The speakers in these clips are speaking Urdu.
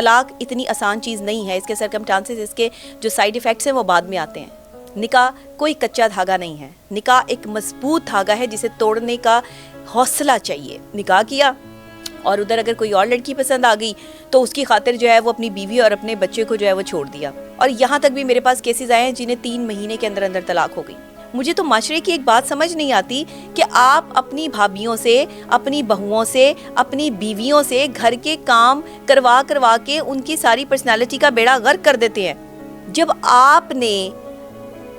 طلاق اتنی آسان چیز نہیں ہے، اس کے سرکمسٹانسز، اس کے جو سائیڈ ایفیکٹس ہیں وہ بعد میں آتے ہیں۔ نکاح کوئی کچا دھاگا نہیں ہے، نکاح ایک مضبوط دھاگا ہے جسے توڑنے کا حوصلہ چاہیے۔ نکاح کیا اور ادھر اگر کوئی اور لڑکی پسند آ گئی تو اس کی خاطر جو ہے وہ اپنی بیوی اور اپنے بچے کو جو ہے وہ چھوڑ دیا، اور یہاں تک بھی میرے پاس کیسز آئے ہیں جنہیں 3 مہینے کے اندر اندر طلاق ہو گئی۔ مجھے تو معاشرے کی ایک بات سمجھ نہیں آتی کہ آپ اپنی بھابھیوں سے، اپنی بہوؤں سے، اپنی بیویوں سے گھر کے کام کروا کے ان کی ساری پرسنالٹی کا بیڑا غرق کر دیتے ہیں۔ جب آپ نے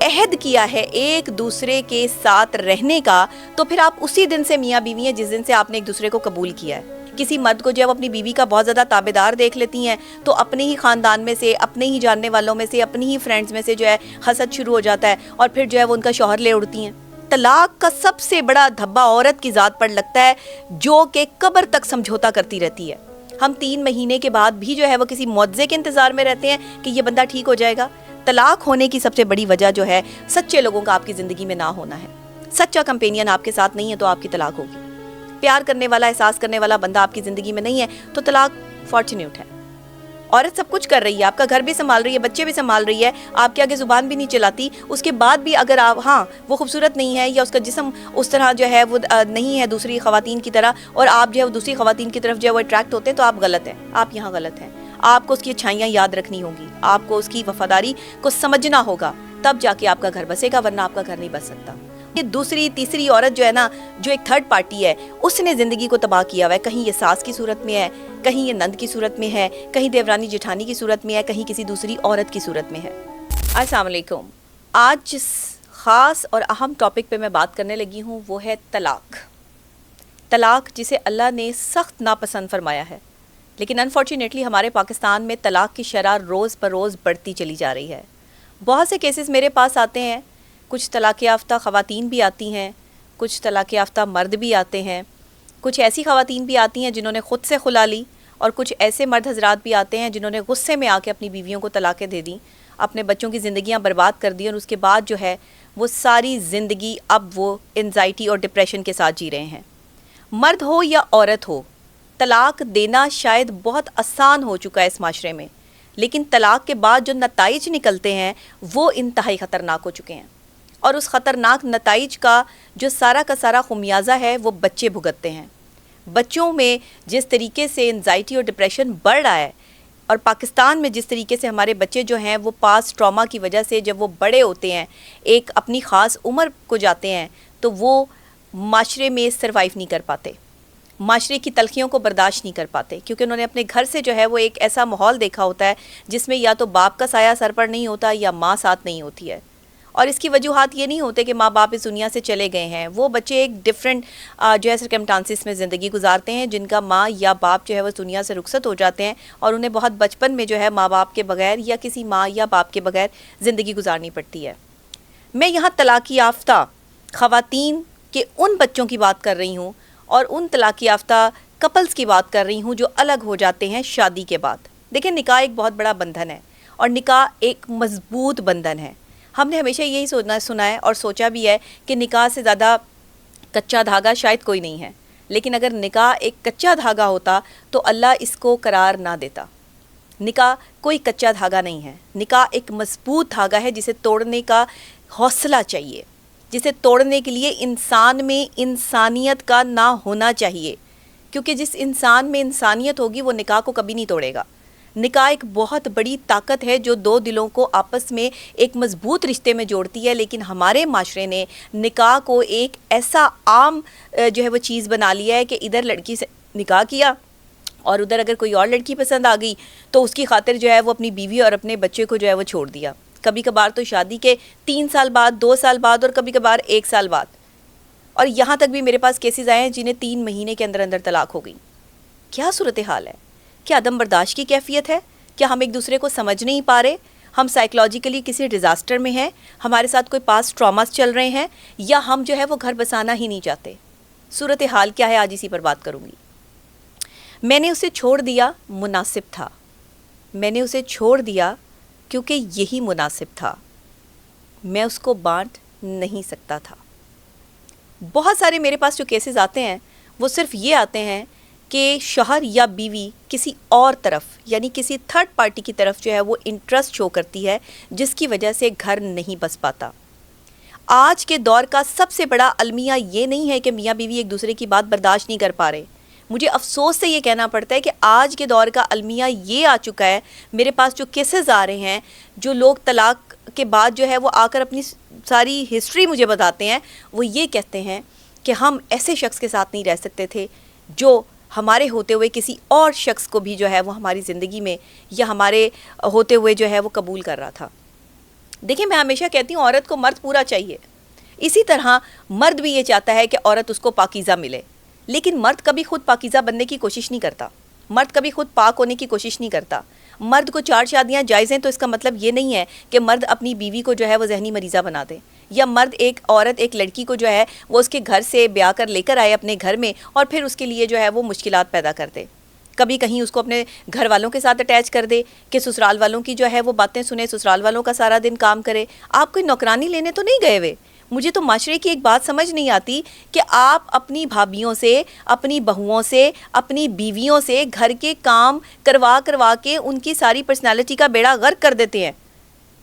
عہد کیا ہے ایک دوسرے کے ساتھ رہنے کا تو پھر آپ اسی دن سے میاں بیوی ہیں جس دن سے آپ نے ایک دوسرے کو قبول کیا ہے۔ کسی مرد کو جب اپنی بیوی کا بہت زیادہ تابعدار دیکھ لیتی ہیں تو اپنے ہی خاندان میں سے، اپنے ہی جاننے والوں میں سے، اپنی ہی فرینڈز میں سے جو ہے حسد شروع ہو جاتا ہے اور پھر جو ہے وہ ان کا شوہر لے اڑتی ہیں۔ طلاق کا سب سے بڑا دھبا عورت کی ذات پر لگتا ہے جو کہ قبر تک سمجھوتا کرتی رہتی ہے۔ ہم 3 مہینے کے بعد بھی جو ہے وہ کسی معجزے کے انتظار میں رہتے ہیں کہ یہ بندہ ٹھیک ہو جائے گا۔ طلاق ہونے کی سب سے بڑی وجہ جو ہے سچے لوگوں کا آپ کی زندگی میں نہ ہونا ہے۔ سچا کمپینین آپ کے ساتھ نہیں ہے تو آپ کی طلاق ہوگی۔ پیار کرنے والا، احساس کرنے والا بندہ آپ کی زندگی میں نہیں ہے تو طلاق فارچونیٹ ہے۔ عورت سب کچھ کر رہی ہے، آپ کا گھر بھی سنبھال رہی ہے، بچے بھی سنبھال رہی ہے، آپ کے آگے زبان بھی نہیں چلاتی، اس کے بعد بھی اگر آپ وہ خوبصورت نہیں ہے یا اس کا جسم اس طرح جو ہے وہ نہیں ہے دوسری خواتین کی طرح، اور آپ جو ہے وہ دوسری خواتین کی طرف جو ہے وہ اٹریکٹ ہوتے ہیں تو آپ غلط ہیں، آپ یہاں غلط ہیں۔ آپ کو اس کی اچھائیاں یاد رکھنی ہوگی، آپ کو اس کی وفاداری کو سمجھنا ہوگا، تب جا کے آپ کا گھر بسے گا، ورنہ آپ کا گھر نہیں بس سکتا۔ یہ دوسری تیسری عورت جو ہے نا، جو ایک تھرڈ پارٹی ہے، اس نے زندگی کو تباہ کیا ہوا ہے۔ کہیں یہ ساس کی صورت میں ہے، کہیں یہ نند کی صورت میں ہے، کہیں دیورانی جٹھانی کی صورت میں ہے، کہیں کسی دوسری عورت کی صورت میں ہے۔ السلام علیکم۔ آج جس خاص اور اہم ٹاپک پہ میں بات کرنے لگی ہوں وہ ہے طلاق۔ طلاق جسے اللہ نے سخت ناپسند فرمایا ہے، لیکن انفارچونیٹلی ہمارے پاکستان میں طلاق کی شرح روز پر روز بڑھتی چلی جا رہی ہے۔ بہت سے کیسز میرے پاس آتے ہیں، کچھ طلاق یافتہ خواتین بھی آتی ہیں، کچھ طلاق یافتہ مرد بھی آتے ہیں، کچھ ایسی خواتین بھی آتی ہیں جنہوں نے خود سے خلا لی، اور کچھ ایسے مرد حضرات بھی آتے ہیں جنہوں نے غصے میں آ کے اپنی بیویوں کو طلاقیں دے دیں، اپنے بچوں کی زندگیاں برباد کر دی، اور اس کے بعد جو ہے وہ ساری زندگی اب وہ انزائٹی اور ڈپریشن کے ساتھ جی رہے ہیں۔ مرد ہو یا عورت ہو، طلاق دینا شاید بہت آسان ہو چکا ہے اس معاشرے میں، لیکن طلاق کے بعد جو نتائج نکلتے ہیں وہ انتہائی خطرناک ہو چکے ہیں، اور اس خطرناک نتائج کا جو سارا کا سارا خمیازہ ہے وہ بچے بھگتتے ہیں۔ بچوں میں جس طریقے سے انزائٹی اور ڈپریشن بڑھ رہا ہے، اور پاکستان میں جس طریقے سے ہمارے بچے جو ہیں وہ پاس ٹراما کی وجہ سے جب وہ بڑے ہوتے ہیں، ایک اپنی خاص عمر کو جاتے ہیں، تو وہ معاشرے میں سروائیو نہیں کر پاتے، معاشرے کی تلخیوں کو برداشت نہیں کر پاتے، کیونکہ انہوں نے اپنے گھر سے جو ہے وہ ایک ایسا ماحول دیکھا ہوتا ہے جس میں یا تو باپ کا سایہ سر پر نہیں ہوتا یا ماں ساتھ نہیں ہوتی ہے۔ اور اس کی وجوہات یہ نہیں ہوتے کہ ماں باپ اس دنیا سے چلے گئے ہیں، وہ بچے ایک ڈیفرنٹ جو ہے سرکمسٹانسز میں زندگی گزارتے ہیں جن کا ماں یا باپ جو ہے وہ اس دنیا سے رخصت ہو جاتے ہیں، اور انہیں بہت بچپن میں جو ہے ماں باپ کے بغیر یا کسی ماں یا باپ کے بغیر زندگی گزارنی پڑتی ہے۔ میں یہاں طلاق یافتہ خواتین کے ان بچوں کی بات کر رہی ہوں اور ان طلاق یافتہ کپلز کی بات کر رہی ہوں جو الگ ہو جاتے ہیں شادی کے بعد۔ دیکھیں، نکاح ایک بہت بڑا بندھن ہے، اور نکاح ایک مضبوط بندھن ہے۔ ہم نے ہمیشہ یہی سنا ہے اور سوچا بھی ہے کہ نکاح سے زیادہ کچا دھاگا شاید کوئی نہیں ہے، لیکن اگر نکاح ایک کچا دھاگا ہوتا تو اللہ اس کو قرار نہ دیتا۔ نکاح کوئی کچا دھاگا نہیں ہے، نکاح ایک مضبوط دھاگا ہے جسے توڑنے کا حوصلہ چاہیے، جسے توڑنے کے لیے انسان میں انسانیت کا نہ ہونا چاہیے، کیونکہ جس انسان میں انسانیت ہوگی وہ نکاح کو کبھی نہیں توڑے گا۔ نکاح ایک بہت بڑی طاقت ہے جو 2 دلوں کو آپس میں ایک مضبوط رشتے میں جوڑتی ہے، لیکن ہمارے معاشرے نے نکاح کو ایک ایسا عام جو ہے وہ چیز بنا لیا ہے کہ ادھر لڑکی سے نکاح کیا اور ادھر اگر کوئی اور لڑکی پسند آ گئی تو اس کی خاطر جو ہے وہ اپنی بیوی اور اپنے بچے کو جو ہے وہ چھوڑ دیا، کبھی کبھار تو شادی کے 3 سال بعد، 2 سال بعد، اور کبھی کبھار 1 سال بعد، اور یہاں تک بھی میرے پاس کیسز آئے ہیں جنہیں 3 مہینے کے اندر اندر طلاق ہو گئی۔ کیا صورتحال ہے؟ کیا عدم برداشت کی کیفیت ہے؟ کیا ہم ایک دوسرے کو سمجھ نہیں پا رہے؟ ہم سائیکلوجیکلی کسی ڈیزاسٹر میں ہیں، ہمارے ساتھ کوئی پاس ٹراماز چل رہے ہیں، یا ہم جو ہے وہ گھر بسانا ہی نہیں چاہتے؟ صورتحال کیا ہے، آج اسی پر بات کروں گی۔ میں نے اسے چھوڑ دیا، مناسب تھا۔ میں نے اسے چھوڑ دیا کیونکہ یہی مناسب تھا، میں اس کو بانٹ نہیں سکتا تھا۔ بہت سارے میرے پاس جو کیسز آتے ہیں وہ صرف یہ آتے ہیں کہ شوہر یا بیوی کسی اور طرف یعنی کسی تھرڈ پارٹی کی طرف جو ہے وہ انٹرسٹ شو کرتی ہے، جس کی وجہ سے گھر نہیں بس پاتا۔ آج کے دور کا سب سے بڑا المیہ یہ نہیں ہے کہ میاں بیوی ایک دوسرے کی بات برداشت نہیں کر پا رہے، مجھے افسوس سے یہ کہنا پڑتا ہے کہ آج کے دور کا المیہ یہ آ چکا ہے، میرے پاس جو کیسز آ رہے ہیں، جو لوگ طلاق کے بعد جو ہے وہ آ کر اپنی ساری ہسٹری مجھے بتاتے ہیں، وہ یہ کہتے ہیں کہ ہم ایسے شخص کے ساتھ نہیں رہ سکتے تھے جو ہمارے ہوتے ہوئے کسی اور شخص کو بھی جو ہے وہ ہماری زندگی میں یا ہمارے ہوتے ہوئے جو ہے وہ قبول کر رہا تھا۔ دیکھیں، میں ہمیشہ کہتی ہوں عورت کو مرد پورا چاہیے، اسی طرح مرد بھی یہ چاہتا ہے کہ عورت اس کو پاکیزہ ملے، لیکن مرد کبھی خود پاکیزہ بننے کی کوشش نہیں کرتا، مرد کبھی خود پاک ہونے کی کوشش نہیں کرتا۔ مرد کو 4 شادیاں جائز ہیں تو اس کا مطلب یہ نہیں ہے کہ مرد اپنی بیوی کو جو ہے وہ ذہنی مریضہ بنا دے، یا مرد ایک لڑکی کو جو ہے وہ اس کے گھر سے بیاہ کر لے کر آئے اپنے گھر میں اور پھر اس کے لیے جو ہے وہ مشکلات پیدا کر دے، کبھی کہیں اس کو اپنے گھر والوں کے ساتھ اٹیچ کر دے کہ سسرال والوں کی جو ہے وہ باتیں سنے، سسرال والوں کا سارا دن کام کرے۔ آپ کوئی نوکرانی لینے تو نہیں گئے ہوئے۔ مجھے تو معاشرے کی ایک بات سمجھ نہیں آتی کہ آپ اپنی بھابھیوں سے، اپنی بہوؤں سے، اپنی بیویوں سے گھر کے کام کروا کے ان کی ساری پرسنالٹی کا بیڑا غرق کر دیتے ہیں۔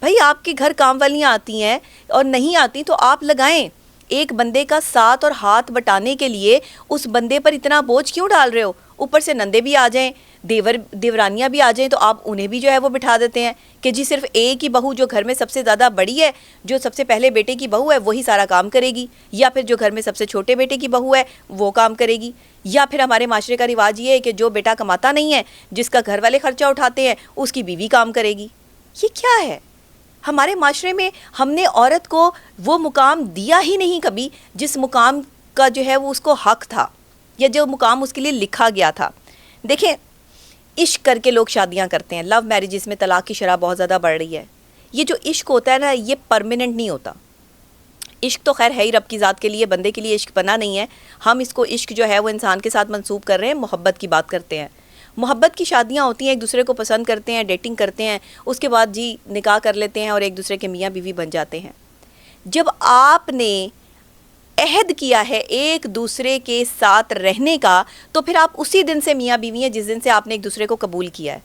بھائی آپ کے گھر کام والیاں آتی ہیں اور نہیں آتی تو آپ لگائیں۔ ایک بندے کا ساتھ اور ہاتھ بٹانے کے لیے اس بندے پر اتنا بوجھ کیوں ڈال رہے ہو؟ اوپر سے نندے بھی آ جائیں، دیورانیاں بھی آ جائیں تو آپ انہیں بھی جو ہے وہ بٹھا دیتے ہیں کہ جی صرف ایک ہی بہو جو گھر میں سب سے زیادہ بڑی ہے، جو سب سے پہلے بیٹے کی بہو ہے وہی سارا کام کرے گی، یا پھر جو گھر میں سب سے چھوٹے بیٹے کی بہو ہے وہ کام کرے گی، یا پھر ہمارے معاشرے کا رواج یہ ہے کہ جو بیٹا کماتا نہیں ہے، جس کا گھر والے خرچہ اٹھاتے ہیں، اس کی بیوی کام کرے گی۔ یہ کیا ہے؟ ہمارے معاشرے میں ہم نے عورت کو وہ مقام دیا ہی نہیں کبھی جس مقام کا جو ہے وہ اس کو حق تھا، یا جو مقام اس کے لیے لکھا گیا تھا۔ دیکھیں، عشق کر کے لوگ شادیاں کرتے ہیں، لو میرجز میں طلاق کی شرح بہت زیادہ بڑھ رہی ہے۔ یہ جو عشق ہوتا ہے نا، یہ پرماننٹ نہیں ہوتا۔ عشق تو خیر ہے ہی رب کی ذات کے لیے، بندے کے لیے عشق بنا نہیں ہے۔ ہم اس کو عشق جو ہے وہ انسان کے ساتھ منسوب کر رہے ہیں، محبت کی بات کرتے ہیں۔ محبت کی شادیاں ہوتی ہیں، ایک دوسرے کو پسند کرتے ہیں، ڈیٹنگ کرتے ہیں، اس کے بعد جی نکاح کر لیتے ہیں اور ایک دوسرے کے میاں بیوی بن جاتے ہیں۔ جب آپ نے عہد کیا ہے ایک دوسرے کے ساتھ رہنے کا، تو پھر آپ اسی دن سے میاں بیوی ہیں جس دن سے آپ نے ایک دوسرے کو قبول کیا ہے۔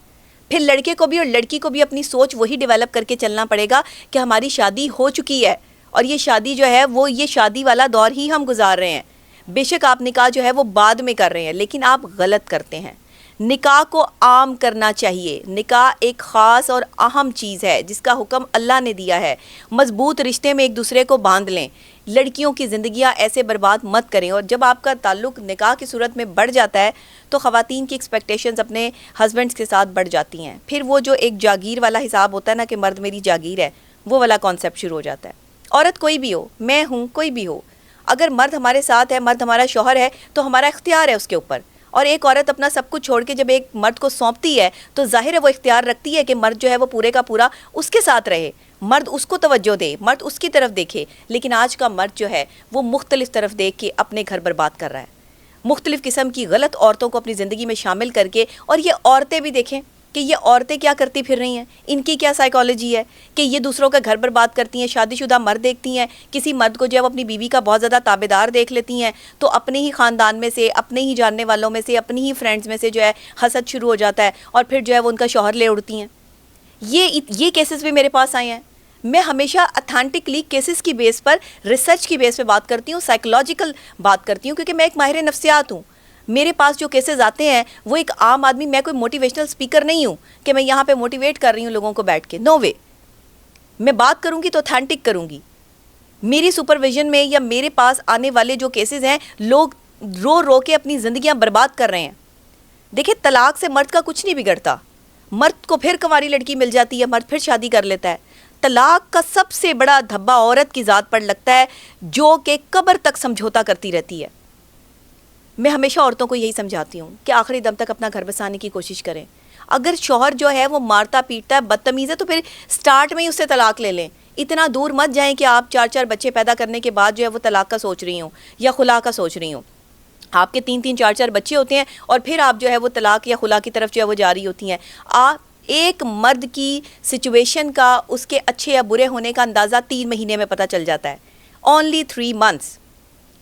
پھر لڑکے کو بھی اور لڑکی کو بھی اپنی سوچ وہی ڈیولپ کر کے چلنا پڑے گا کہ ہماری شادی ہو چکی ہے اور یہ شادی جو ہے وہ یہ شادی والا دور ہی ہم گزار رہے ہیں۔ بے شک آپ نکاح جو ہے وہ بعد میں کر رہے ہیں، لیکن آپ غلط کرتے ہیں۔ نکاح کو عام کرنا چاہیے۔ نکاح ایک خاص اور اہم چیز ہے جس کا حکم اللہ نے دیا ہے۔ مضبوط رشتے میں ایک دوسرے کو باندھ لیں، لڑکیوں کی زندگیاں ایسے برباد مت کریں۔ اور جب آپ کا تعلق نکاح کی صورت میں بڑھ جاتا ہے تو خواتین کی ایکسپیکٹیشنز اپنے ہسبینڈز کے ساتھ بڑھ جاتی ہیں۔ پھر وہ جو ایک جاگیر والا حساب ہوتا ہے نا کہ مرد میری جاگیر ہے، وہ والا کانسیپٹ شروع ہو جاتا ہے۔ عورت کوئی بھی ہو، میں ہوں، کوئی بھی ہو، اگر مرد ہمارے ساتھ ہے، مرد ہمارا شوہر ہے تو ہمارا اختیار ہے اس کے اوپر۔ اور ایک عورت اپنا سب کچھ چھوڑ کے جب ایک مرد کو سونپتی ہے تو ظاہر ہے وہ اختیار رکھتی ہے کہ مرد جو ہے وہ پورے کا پورا اس کے ساتھ رہے، مرد اس کو توجہ دے، مرد اس کی طرف دیکھے۔ لیکن آج کا مرد جو ہے وہ مختلف طرف دیکھ کے اپنے گھر برباد کر رہا ہے، مختلف قسم کی غلط عورتوں کو اپنی زندگی میں شامل کر کے۔ اور یہ عورتیں بھی دیکھیں کہ یہ عورتیں کیا کرتی پھر رہی ہیں، ان کی کیا سائیکالوجی ہے کہ یہ دوسروں کا گھر برباد کرتی ہیں۔ شادی شدہ مرد دیکھتی ہیں کسی مرد کو جو ہے وہ اپنی بیوی کا بہت زیادہ تابع دار دیکھ لیتی ہیں تو اپنے ہی خاندان میں سے، اپنے ہی جاننے والوں میں سے، اپنی ہی فرینڈز میں سے جو ہے حسد شروع ہو جاتا ہے اور پھر جو ہے وہ ان کا شوہر لے اڑتی ہیں۔ یہ کیسز بھی میرے پاس آئے ہیں۔ میں ہمیشہ اتھینٹکلی کیسز کی بیس پر، ریسرچ کی بیس پہ بات کرتی ہوں، سائیکولوجیکل بات کرتی ہوں، کیونکہ میں ایک ماہر نفسیات ہوں۔ میرے پاس جو کیسز آتے ہیں وہ ایک عام آدمی، میں کوئی موٹیویشنل اسپیکر نہیں ہوں کہ میں یہاں پہ موٹیویٹ کر رہی ہوں لوگوں کو بیٹھ کے، نو وے۔ میں بات کروں گی تو اتھینٹک کروں گی۔ میری سپرویژن میں یا میرے پاس آنے والے جو کیسز ہیں، لوگ رو رو کے اپنی زندگیاں برباد کر رہے ہیں۔ دیکھیں، طلاق سے مرد کا کچھ نہیں بگڑتا، مرد کو پھر کنواری لڑکی مل جاتی ہے، مرد پھر شادی کر لیتا ہے۔ طلاق کا سب سے بڑا دھبا عورت کی ذات پر لگتا ہے جو کہ قبر تک سمجھوتا کرتی رہتی ہے۔ میں ہمیشہ عورتوں کو یہی سمجھاتی ہوں کہ آخری دم تک اپنا گھر بسانے کی کوشش کریں۔ اگر شوہر جو ہے وہ مارتا پیٹتا ہے، بدتمیز ہے، تو پھر سٹارٹ میں ہی اس سے طلاق لے لیں۔ اتنا دور مت جائیں کہ آپ 4 بچے پیدا کرنے کے بعد جو ہے وہ طلاق کا سوچ رہی ہوں یا خلا کا سوچ رہی ہوں۔ آپ کے 3 4 بچے ہوتے ہیں اور پھر آپ جو ہے وہ طلاق یا خلا کی طرف جو ہے وہ جا رہی ہوتی ہیں۔ آپ ایک مرد کی سچویشن کا، اس کے اچھے یا برے ہونے کا اندازہ 3 مہینے میں پتہ چل جاتا ہے۔ Only 3 months۔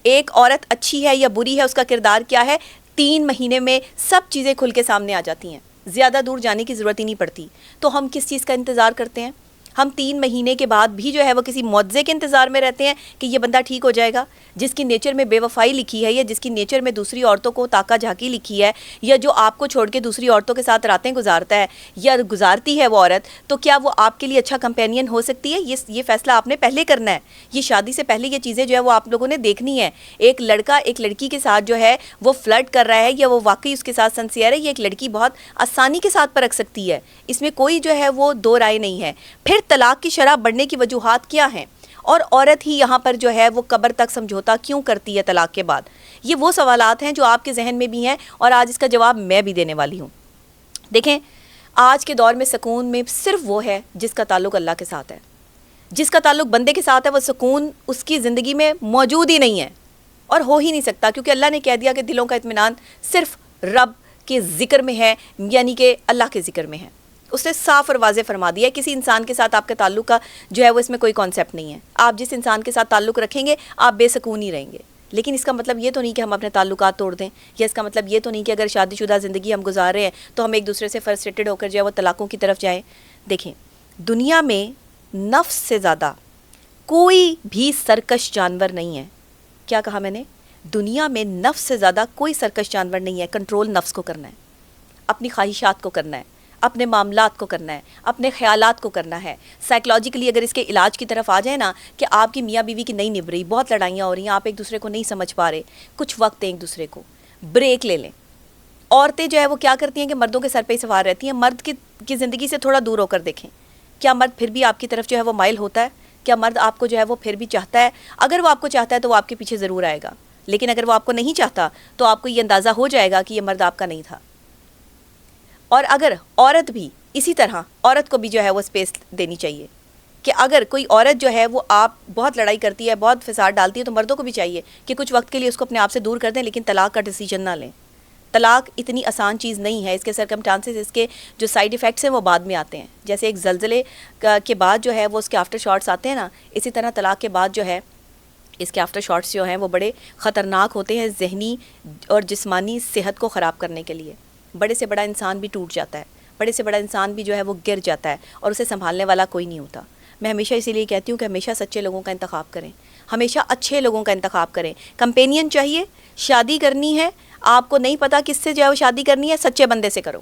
ایک عورت اچھی ہے یا بری ہے، اس کا کردار کیا ہے، 3 مہینے میں سب چیزیں کھل کے سامنے آ جاتی ہیں, زیادہ دور جانے کی ضرورت ہی نہیں پڑتی. تو ہم کس چیز کا انتظار کرتے ہیں؟ ہم 3 مہینے کے بعد بھی جو ہے وہ کسی معجزے کے انتظار میں رہتے ہیں کہ یہ بندہ ٹھیک ہو جائے گا. جس کی نیچر میں بے وفائی لکھی ہے, یا جس کی نیچر میں دوسری عورتوں کو تاکہ جھانکی لکھی ہے, یا جو آپ کو چھوڑ کے دوسری عورتوں کے ساتھ راتیں گزارتا ہے یا گزارتی ہے وہ عورت, تو کیا وہ آپ کے لیے اچھا کمپینین ہو سکتی ہے؟ یہ فیصلہ آپ نے پہلے کرنا ہے. یہ شادی سے پہلے یہ چیزیں جو ہے وہ آپ لوگوں نے دیکھنی ہے. ایک لڑکا ایک لڑکی کے ساتھ جو ہے وہ فلرٹ کر رہا ہے, یا وہ واقعی اس کے ساتھ سنسیئر ہے, یہ ایک لڑکی بہت آسانی کے ساتھ پرکھ سکتی ہے. اس میں کوئی جو ہے وہ دو رائے نہیں ہے. پھر طلاق کی شرح بڑھنے کی وجوہات کیا ہیں, اور عورت ہی یہاں پر جو ہے وہ قبر تک سمجھوتا کیوں کرتی ہے طلاق کے بعد؟ یہ وہ سوالات ہیں جو آپ کے ذہن میں بھی ہیں, اور آج اس کا جواب میں بھی دینے والی ہوں. دیکھیں, آج کے دور میں سکون میں صرف وہ ہے جس کا تعلق اللہ کے ساتھ ہے. جس کا تعلق بندے کے ساتھ ہے, وہ سکون اس کی زندگی میں موجود ہی نہیں ہے اور ہو ہی نہیں سکتا, کیونکہ اللہ نے کہہ دیا کہ دلوں کا اطمینان صرف رب کے ذکر میں ہے, یعنی کہ اللہ کے ذکر میں ہے. اس نے صاف اور واضح فرما دیا ہے کسی انسان کے ساتھ آپ کے تعلق کا جو ہے وہ اس میں کوئی کانسیپٹ نہیں ہے. آپ جس انسان کے ساتھ تعلق رکھیں گے آپ بے سکون ہی رہیں گے. لیکن اس کا مطلب یہ تو نہیں کہ ہم اپنے تعلقات توڑ دیں, یا اس کا مطلب یہ تو نہیں کہ اگر شادی شدہ زندگی ہم گزار رہے ہیں تو ہم ایک دوسرے سے فرسٹریٹڈ ہو کر جو ہے وہ طلاقوں کی طرف جائیں. دیکھیں, دنیا میں نفس سے زیادہ کوئی بھی سرکش جانور نہیں ہے. کیا کہا میں نے؟ دنیا میں نفس سے زیادہ کوئی سرکش جانور نہیں ہے. کنٹرول نفس کو کرنا ہے, اپنی خواہشات کو کرنا ہے, اپنے معاملات کو کرنا ہے, اپنے خیالات کو کرنا ہے. سائیکلوجیکلی اگر اس کے علاج کی طرف آ جائے نا کہ آپ کی میاں بیوی کی نہیں نبھ رہی, بہت لڑائیاں ہو رہی ہیں, آپ ایک دوسرے کو نہیں سمجھ پا رہے, کچھ وقت دیں ایک دوسرے کو, بریک لے لیں. عورتیں جو ہے وہ کیا کرتی ہیں کہ مردوں کے سر پہ ہی سوار رہتی ہیں. مرد کی زندگی سے تھوڑا دور ہو کر دیکھیں, کیا مرد پھر بھی آپ کی طرف جو ہے وہ مائل ہوتا ہے؟ کیا مرد آپ کو جو ہے وہ پھر بھی چاہتا ہے؟ اگر وہ آپ کو چاہتا ہے تو وہ آپ کے پیچھے ضرور آئے گا, لیکن اگر وہ آپ کو نہیں چاہتا تو آپ کو یہ اندازہ ہو جائے گا کہ یہ مرد آپ کا نہیں تھا. اور اگر عورت بھی اسی طرح, عورت کو بھی جو ہے وہ اسپیس دینی چاہیے کہ اگر کوئی عورت جو ہے وہ آپ بہت لڑائی کرتی ہے, بہت فساد ڈالتی ہے, تو مردوں کو بھی چاہیے کہ کچھ وقت کے لیے اس کو اپنے آپ سے دور کر دیں, لیکن طلاق کا ڈیسیجن نہ لیں. طلاق اتنی آسان چیز نہیں ہے. اس کے سرکمسٹانسز, اس کے جو سائیڈ ایفیکٹس ہیں وہ بعد میں آتے ہیں. جیسے ایک زلزلے کے بعد جو ہے وہ اس کے آفٹر شاٹس آتے ہیں نا, اسی طرح طلاق کے بعد جو ہے اس کے آفٹر شاٹس جو ہیں وہ بڑے خطرناک ہوتے ہیں, ذہنی اور جسمانی صحت کو خراب کرنے کے لیے. بڑے سے بڑا انسان بھی ٹوٹ جاتا ہے, بڑے سے بڑا انسان بھی جو ہے وہ گر جاتا ہے, اور اسے سنبھالنے والا کوئی نہیں ہوتا. میں ہمیشہ اسی لیے کہتی ہوں کہ ہمیشہ سچے لوگوں کا انتخاب کریں, ہمیشہ اچھے لوگوں کا انتخاب کریں. کمپینین چاہیے, شادی کرنی ہے, آپ کو نہیں پتا کس سے جو ہے وہ شادی کرنی ہے, سچے بندے سے کرو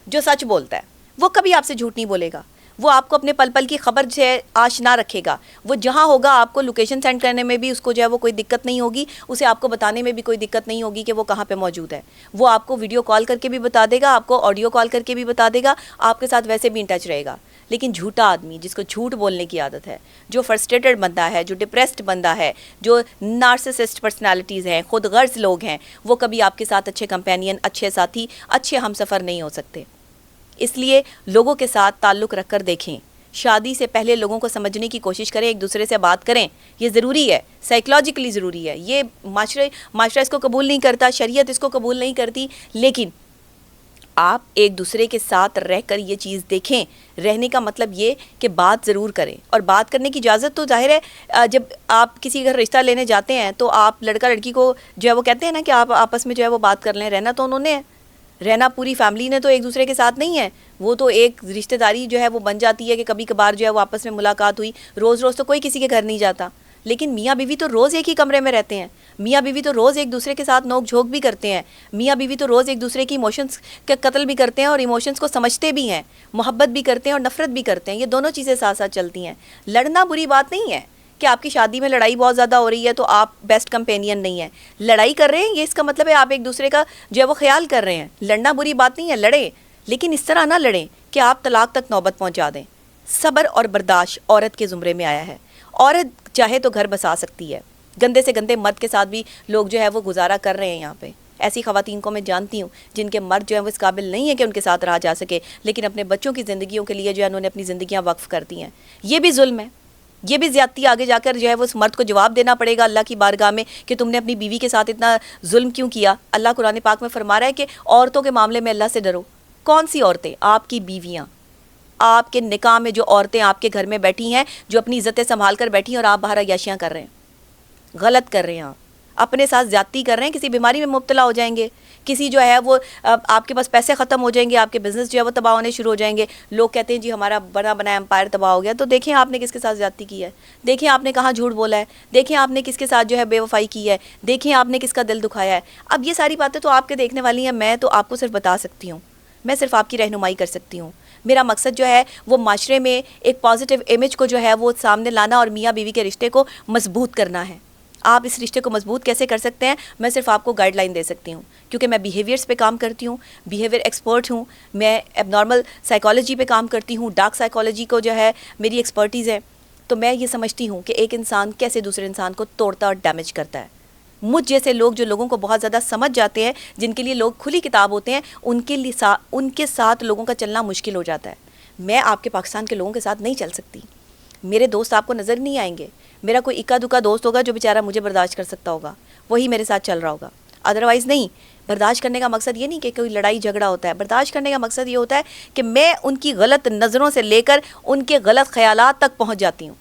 جو سچ بولتا ہے. وہ کبھی آپ سے جھوٹ نہیں بولے گا, وہ آپ کو اپنے پل پل کی خبر سے آشنا رکھے گا. وہ جہاں ہوگا آپ کو لوکیشن سینڈ کرنے میں بھی اس کو جو ہے وہ کوئی دقت نہیں ہوگی, اسے آپ کو بتانے میں بھی کوئی دقت نہیں ہوگی کہ وہ کہاں پہ موجود ہے. وہ آپ کو ویڈیو کال کر کے بھی بتا دے گا, آپ کو آڈیو کال کر کے بھی بتا دے گا, آپ کے ساتھ ویسے بھی ان ٹچ رہے گا. لیکن جھوٹا آدمی جس کو جھوٹ بولنے کی عادت ہے, جو فرسٹریٹڈ بندہ ہے, جو ڈپریسڈ بندہ ہے, جو نارسسسٹ پرسنالٹیز ہیں, خود غرض لوگ ہیں, وہ کبھی آپ کے ساتھ اچھے کمپینین, اچھے ساتھی, اچھے ہم سفر نہیں ہو سکتے. اس لیے لوگوں کے ساتھ تعلق رکھ کر دیکھیں. شادی سے پہلے لوگوں کو سمجھنے کی کوشش کریں, ایک دوسرے سے بات کریں. یہ ضروری ہے, سائیکلوجیکلی ضروری ہے. یہ معاشرہ اس کو قبول نہیں کرتا, شریعت اس کو قبول نہیں کرتی, لیکن آپ ایک دوسرے کے ساتھ رہ کر یہ چیز دیکھیں. رہنے کا مطلب یہ کہ بات ضرور کریں, اور بات کرنے کی اجازت تو ظاہر ہے جب آپ کسی گھر رشتہ لینے جاتے ہیں تو آپ لڑکا لڑکی کو جو ہے وہ کہتے ہیں نا کہ آپ آپس میں جو ہے وہ بات کر لیں. رہنا تو انہوں نے ہے, رہنا پوری فیملی نے تو ایک دوسرے کے ساتھ نہیں ہے. وہ تو ایک رشتہ داری جو ہے وہ بن جاتی ہے کہ کبھی کبھار جو ہے وہ آپس میں ملاقات ہوئی. روز روز تو کوئی کسی کے گھر نہیں جاتا, لیکن میاں بیوی تو روز ایک ہی کمرے میں رہتے ہیں. میاں بیوی تو روز ایک دوسرے کے ساتھ نوک جھوک بھی کرتے ہیں. میاں بیوی تو روز ایک دوسرے کی ایموشنز کا قتل بھی کرتے ہیں, اور ایموشنز کو سمجھتے بھی ہیں, محبت بھی کرتے ہیں اور نفرت بھی کرتے ہیں. یہ دونوں چیزیں ساتھ ساتھ چلتی ہیں. لڑنا بری بات نہیں ہے کہ آپ کی شادی میں لڑائی بہت زیادہ ہو رہی ہے تو آپ بیسٹ کمپینین نہیں ہیں. لڑائی کر رہے ہیں یہ اس کا مطلب ہے آپ ایک دوسرے کا جو ہے وہ خیال کر رہے ہیں. لڑنا بری بات نہیں ہے, لڑیں, لیکن اس طرح نہ لڑیں کہ آپ طلاق تک نوبت پہنچا دیں. صبر اور برداشت عورت کے زمرے میں آیا ہے. عورت چاہے تو گھر بسا سکتی ہے. گندے سے گندے مرد کے ساتھ بھی لوگ جو ہے وہ گزارا کر رہے ہیں یہاں پہ. ایسی خواتین کو میں جانتی ہوں جن کے مرد جو ہے وہ اس قابل نہیں ہے کہ ان کے ساتھ رہا جا سکے, لیکن اپنے بچوں کی زندگیوں کے لیے جو ہے انہوں نے اپنی زندگیاں وقف کر دی ہیں. یہ بھی ظلم ہے, یہ بھی زیادتی. آگے جا کر جو ہے وہ اس مرد کو جواب دینا پڑے گا اللہ کی بارگاہ میں کہ تم نے اپنی بیوی کے ساتھ اتنا ظلم کیوں کیا. اللہ قرآن پاک میں فرما رہا ہے کہ عورتوں کے معاملے میں اللہ سے ڈرو. کون سی عورتیں؟ آپ کی بیویاں. آپ کے نکاح میں جو عورتیں آپ کے گھر میں بیٹھی ہیں, جو اپنی عزتیں سنبھال کر بیٹھی ہیں, اور آپ باہر عیاشیاں کر رہے ہیں, غلط کر رہے ہیں, آپ اپنے ساتھ زیادتی کر رہے ہیں, کسی بیماری میں مبتلا ہو جائیں گے, کسی جو ہے وہ آپ کے پاس پیسے ختم ہو جائیں گے, آپ کے بزنس جو ہے وہ تباہ ہونے شروع ہو جائیں گے, لوگ کہتے ہیں جی ہمارا بنا بنا امپائر تباہ ہو گیا. تو دیکھیں آپ نے کس کے ساتھ زیادتی کی ہے, دیکھیں آپ نے کہاں جھوٹ بولا ہے, دیکھیں آپ نے کس کے ساتھ جو ہے بے وفائی کی ہے, دیکھیں آپ نے کس کا دل دکھایا ہے. اب یہ ساری باتیں تو آپ کے دیکھنے والی ہیں, میں تو آپ کو صرف بتا سکتی ہوں, میں صرف آپ کی رہنمائی کر سکتی ہوں. میرا مقصد جو ہے وہ معاشرے میں ایک پازیٹیو امیج کو جو ہے وہ سامنے لانا اور میاں بیوی کے رشتے کو مضبوط کرنا ہے. آپ اس رشتے کو مضبوط کیسے کر سکتے ہیں, میں صرف آپ کو گائیڈ لائن دے سکتی ہوں, کیونکہ میں بیہیویئرس پہ کام کرتی ہوں, بیہیویئر ایکسپرٹ ہوں, میں ایب نارمل سائیکالوجی پہ کام کرتی ہوں, ڈارک سائیکالوجی کو جو ہے میری ایکسپرٹیز ہے. تو میں یہ سمجھتی ہوں کہ ایک انسان کیسے دوسرے انسان کو توڑتا اور ڈیمیج کرتا ہے. مجھ جیسے لوگ جو لوگوں کو بہت زیادہ سمجھ جاتے ہیں, جن کے لیے لوگ کھلی کتاب ہوتے ہیں, ان کے ساتھ لوگوں کا چلنا مشکل ہو جاتا ہے. میں آپ کے پاکستان کے لوگوں کے ساتھ نہیں چل سکتی. میرے دوست آپ کو نظر نہیں آئیں گے. میرا کوئی اکا دکا دوست ہوگا جو بیچارہ مجھے برداشت کر سکتا ہوگا, وہی میرے ساتھ چل رہا ہوگا, ادروائز نہیں. برداشت کرنے کا مقصد یہ نہیں کہ کوئی لڑائی جھگڑا ہوتا ہے, برداشت کرنے کا مقصد یہ ہوتا ہے کہ میں ان کی غلط نظروں سے لے کر ان کے غلط خیالات تک پہنچ جاتی ہوں,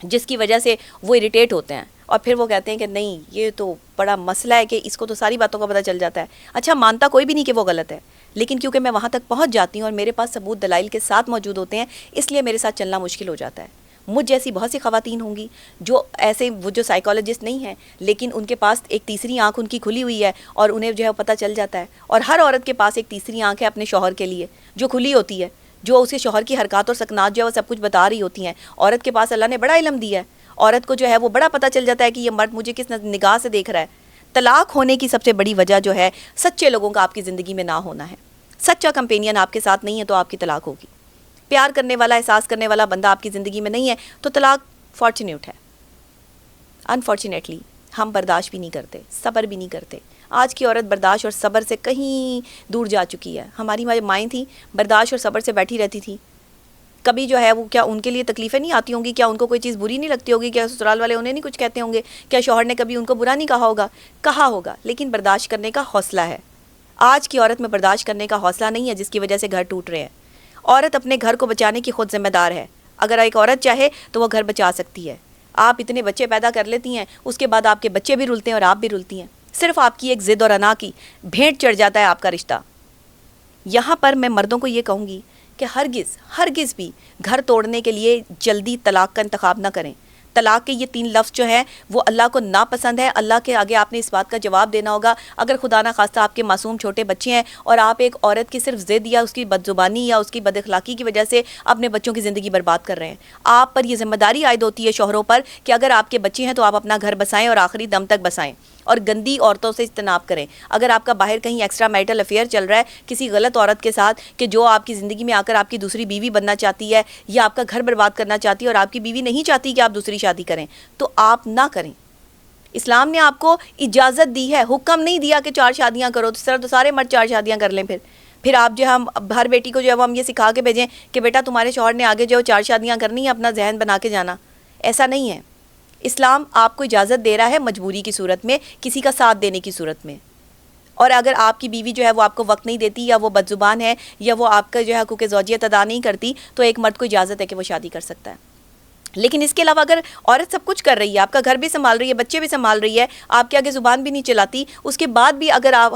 جس کی وجہ سے وہ اریٹیٹ ہوتے ہیں, اور پھر وہ کہتے ہیں کہ نہیں یہ تو بڑا مسئلہ ہے کہ اس کو تو ساری باتوں کا پتہ چل جاتا ہے. اچھا, مانتا کوئی بھی نہیں کہ وہ غلط ہے, لیکن کیونکہ میں وہاں تک پہنچ جاتی ہوں اور میرے پاس ثبوت دلائل کے ساتھ موجود ہوتے ہیں, اس لیے میرے ساتھ چلنا مشکل ہو جاتا ہے. مجھ جیسی بہت سی خواتین ہوں گی جو ایسے, وہ جو سائیکالوجسٹ نہیں ہیں لیکن ان کے پاس ایک تیسری آنکھ ان کی کھلی ہوئی ہے اور انہیں جو ہے پتہ چل جاتا ہے. اور ہر عورت کے پاس ایک تیسری آنکھ ہے اپنے شوہر کے لیے جو کھلی ہوتی ہے, جو اس کے شوہر کی حرکات اور سکنات جو ہے وہ سب کچھ بتا رہی ہوتی ہیں. عورت کے پاس اللہ نے بڑا علم دیا ہے, عورت کو جو ہے وہ بڑا پتہ چل جاتا ہے کہ یہ مرد مجھے کس نگاہ سے دیکھ رہا ہے. طلاق ہونے کی سب سے بڑی وجہ جو ہے سچے لوگوں کا آپ کی زندگی میں نہ ہونا ہے. سچا کمپینین آپ کے ساتھ نہیں ہے تو آپ کی طلاق ہوگی. پیار کرنے والا, احساس کرنے والا بندہ آپ کی زندگی میں نہیں ہے تو طلاق فارچونیٹ ہے. انفارچونیٹلی ہم برداشت بھی نہیں کرتے, صبر بھی نہیں کرتے. آج کی عورت برداشت اور صبر سے کہیں دور جا چکی ہے. ہماری مائیں تھیں برداشت اور صبر سے بیٹھی رہتی تھی. کبھی جو ہے وہ کیا ان کے لیے تکلیفیں نہیں آتی ہوں گی, کیا ان کو کوئی چیز بری نہیں لگتی ہوگی, کیا سسرال والے انہیں نہیں کچھ کہتے ہوں گے, کیا شوہر نے کبھی ان کو برا نہیں کہا ہوگا, کہا ہوگا, لیکن برداشت کرنے کا حوصلہ ہے. آج کی عورت میں برداشت کرنے کا حوصلہ نہیں ہے, جس کی وجہ سے گھر ٹوٹ رہے ہیں. عورت اپنے گھر کو بچانے کی خود ذمہ دار ہے. اگر ایک عورت چاہے تو وہ گھر بچا سکتی ہے. آپ اتنے بچے پیدا کر لیتی ہیں, اس کے بعد آپ کے بچے بھی رلتے ہیں اور آپ بھی رلتی ہیں. صرف آپ کی ایک ضد اور انا کی بھینٹ چڑھ جاتا ہے آپ کا رشتہ. یہاں پر میں مردوں کو یہ کہوں گی کہ ہرگز بھی گھر توڑنے کے لیے جلدی طلاق کا انتخاب نہ کریں. طلاق کے یہ 3 لفظ جو ہیں وہ اللہ کو ناپسند ہے. اللہ کے آگے آپ نے اس بات کا جواب دینا ہوگا. اگر خدا نہ خواستہ آپ کے معصوم چھوٹے بچے ہیں اور آپ ایک عورت کی صرف ضد یا اس کی بد زبانی یا اس کی بد اخلاقی کی وجہ سے اپنے بچوں کی زندگی برباد کر رہے ہیں, آپ پر یہ ذمہ داری عائد ہوتی ہے شوہروں پر کہ اگر آپ کے بچے ہیں تو آپ اپنا گھر بسائیں اور آخری دم تک بسائیں اور گندی عورتوں سے اجتناب کریں. اگر آپ کا باہر کہیں ایکسٹرا میرٹل افیئر چل رہا ہے کسی غلط عورت کے ساتھ کہ جو آپ کی زندگی میں آ کر آپ کی دوسری بیوی بننا چاہتی ہے یا آپ کا گھر برباد کرنا چاہتی ہے اور آپ کی بیوی نہیں چاہتی کہ آپ دوسری شادی کریں, تو آپ نہ کریں. اسلام نے آپ کو اجازت دی ہے, حکم نہیں دیا کہ 4 شادیاں کرو. تو طرح تو سارے مرد 4 شادیاں کر لیں. پھر آپ جو ہم ہر بیٹی کو جو ہے وہ ہم یہ سکھا کے بھیجیں کہ بیٹا تمہارے شوہر نے آگے جو 4 شادیاں کرنی ہے, اپنا ذہن بنا کے جانا. ایسا نہیں ہے. اسلام آپ کو اجازت دے رہا ہے مجبوری کی صورت میں, کسی کا ساتھ دینے کی صورت میں. اور اگر آپ کی بیوی جو ہے وہ آپ کو وقت نہیں دیتی یا وہ بدزبان ہے یا وہ آپ کا جو ہے حقوق زوجیت ادا نہیں کرتی, تو ایک مرد کو اجازت ہے کہ وہ شادی کر سکتا ہے. لیکن اس کے علاوہ اگر عورت سب کچھ کر رہی ہے, آپ کا گھر بھی سنبھال رہی ہے, بچے بھی سنبھال رہی ہے, آپ کے آگے زبان بھی نہیں چلاتی, اس کے بعد بھی اگر آپ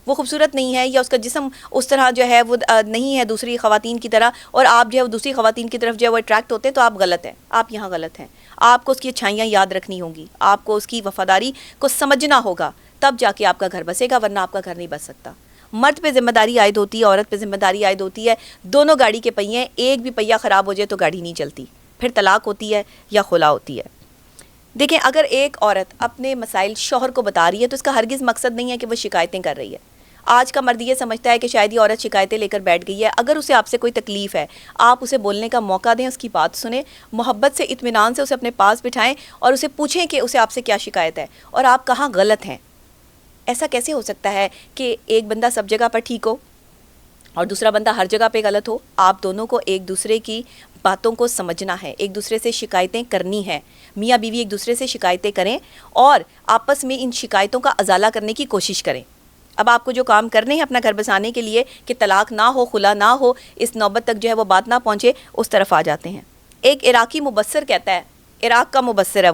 وہ خوبصورت نہیں ہے یا اس کا جسم اس طرح جو ہے وہ نہیں ہے دوسری خواتین کی طرح, اور آپ جو ہے وہ دوسری خواتین کی طرف جو ہے وہ اٹریکٹ ہوتے ہیں, تو آپ غلط ہیں. آپ یہاں غلط ہیں. آپ کو اس کی اچھائیاں یاد رکھنی ہوں گی, آپ کو اس کی وفاداری کو سمجھنا ہوگا, تب جا کے آپ کا گھر بسے گا, ورنہ آپ کا گھر نہیں بس سکتا. مرد پہ ذمہ داری عائد ہوتی ہے, عورت پہ ذمہ داری عائد ہوتی ہے. دونوں گاڑی کے پہیے ہیں, ایک بھی پہیہ خراب ہو جائے تو گاڑی نہیں چلتی, پھر طلاق ہوتی ہے یا خلا ہوتی ہے. دیکھیں, اگر ایک عورت اپنے مسائل شوہر کو بتا رہی ہے تو اس کا ہرگز مقصد نہیں ہے کہ وہ شکایتیں کر رہی ہے. آج کا مرد یہ سمجھتا ہے کہ شاید یہ عورت شکایتیں لے کر بیٹھ گئی ہے. اگر اسے آپ سے کوئی تکلیف ہے, آپ اسے بولنے کا موقع دیں, اس کی بات سنیں, محبت سے اطمینان سے اسے اپنے پاس بٹھائیں اور اسے پوچھیں کہ اسے آپ سے کیا شکایت ہے اور آپ کہاں غلط ہیں. ایسا کیسے ہو سکتا ہے کہ ایک بندہ سب جگہ پر ٹھیک ہو اور دوسرا بندہ ہر جگہ پہ غلط ہو؟ آپ دونوں کو ایک دوسرے کی باتوں کو سمجھنا ہے, ایک دوسرے سے شکایتیں کرنی ہیں. میاں بیوی ایک دوسرے سے شکایتیں کریں اور آپس میں ان شکایتوں کا ازالہ کرنے کی کوشش کریں. اب آپ کو جو کام کرنے ہیں اپنا گھر بسانے کے لیے کہ طلاق نہ ہو, خلا نہ ہو, اس نوبت تک جو ہے وہ بات نہ پہنچے, اس طرف آ جاتے ہیں. ایک عراقی مبصر کہتا ہے, عراق کا مبصر ہے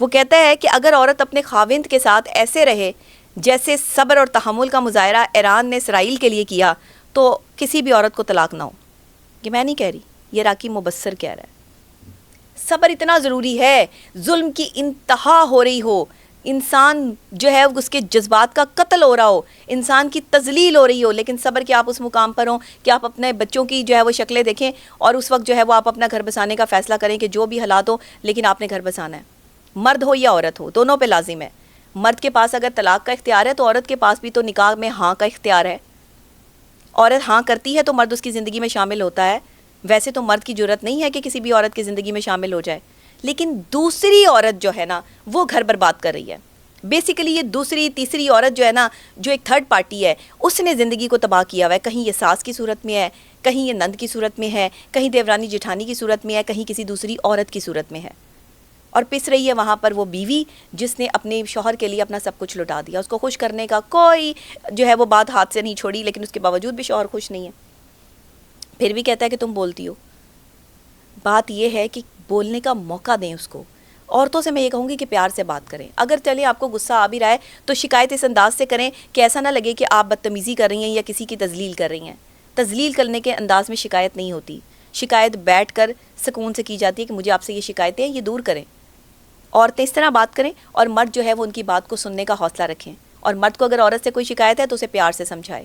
وہ کہتا ہے کہ اگر عورت اپنے خاوند کے ساتھ ایسے رہے جیسے صبر اور تحمل کا مظاہرہ ایران نے اسرائیل کے لیے کیا تو کسی بھی عورت کو طلاق نہ ہو. یہ میں نہیں کہہ رہی, یہ راکی مبصر کہہ رہا ہے. صبر اتنا ضروری ہے, ظلم کی انتہا ہو رہی ہو, انسان جو ہے اس کے جذبات کا قتل ہو رہا ہو, انسان کی تذلیل ہو رہی ہو, لیکن صبر کہ آپ اس مقام پر ہوں کہ آپ اپنے بچوں کی جو ہے وہ شکلیں دیکھیں اور اس وقت جو ہے وہ آپ اپنا گھر بسانے کا فیصلہ کریں کہ جو بھی حالات ہو لیکن آپ نے گھر بسانا ہے. مرد ہو یا عورت ہو, دونوں پہ لازم ہے. مرد کے پاس اگر طلاق کا اختیار ہے تو عورت کے پاس بھی تو نکاح میں ہاں کا اختیار ہے. عورت ہاں کرتی ہے تو مرد اس کی زندگی میں شامل ہوتا ہے. ویسے تو مرد کی جرت نہیں ہے کہ کسی بھی عورت کی زندگی میں شامل ہو جائے, لیکن دوسری عورت جو ہے نا وہ گھر برباد کر رہی ہے. بیسیکلی یہ دوسری تیسری عورت جو ہے نا, جو ایک تھرڈ پارٹی ہے, اس نے زندگی کو تباہ کیا ہوا ہے. کہیں یہ ساس کی صورت میں ہے, کہیں یہ نند کی صورت میں ہے, کہیں دیورانی جٹھانی کی صورت میں ہے, کہیں کسی دوسری عورت کی صورت میں ہے, اور پس رہی ہے وہاں پر وہ بیوی جس نے اپنے شوہر کے لیے اپنا سب کچھ لٹا دیا. اس کو خوش کرنے کا کوئی جو ہے وہ بات ہاتھ سے نہیں چھوڑی, لیکن اس کے باوجود بھی شوہر خوش نہیں ہے, پھر بھی کہتا ہے کہ تم بولتی ہو. بات یہ ہے کہ بولنے کا موقع دیں اس کو. عورتوں سے میں یہ کہوں گی کہ پیار سے بات کریں. اگر چلے آپ کو غصہ آ بھی رہا ہے تو شکایت اس انداز سے کریں کہ ایسا نہ لگے کہ آپ بدتمیزی کر رہی ہیں یا کسی کی تذلیل کر رہی ہیں. تذلیل کرنے کے انداز میں شکایت نہیں ہوتی. شکایت بیٹھ کر سکون سے کی جاتی ہے کہ مجھے آپ سے یہ شکایتیں ہیں, یہ دور کریں. عورتیں اس طرح بات کریں اور مرد جو ہے وہ ان کی بات کو سننے کا حوصلہ رکھیں, اور مرد کو اگر عورت سے کوئی شکایت ہے تو اسے پیار سے سمجھائے.